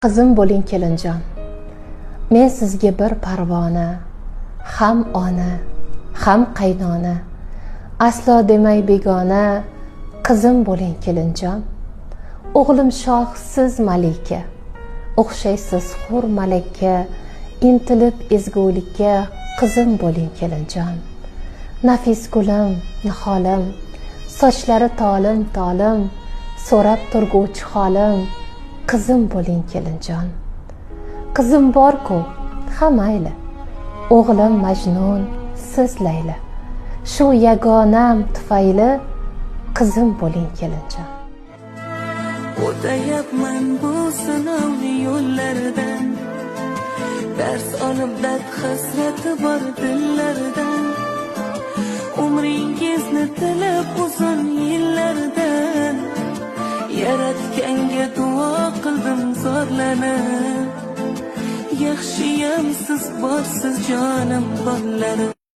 Qizim bo'ling kelinjon, men sizga bir parvona, ham ona, ham qaynona, aslo demay begona. Qizim bo'ling kelinjon, o'g'lim shoh, siz malika, o'xshaysiz hur malakka, intilib ezgulikka. Qizim bo'ling kelinjon, nafis gulim, niholim, sochlari tolim tolim, so'rab turguvchi holim. Qizim bo'ling kelinjon, qizim bor-ku, ha mayli, o'g'lim Majnun, siz Layla, shu yagonam tufayli. Qizim bo'ling kelinjon. O'tayapman bu sinovli yo'llardan, dars olib dard hasrati bor dillardan. Umringizni tilab uzun yillardan, yaratganga duo qildim zorlanib. Yaxshiyam siz borsiz jonim, bollarim.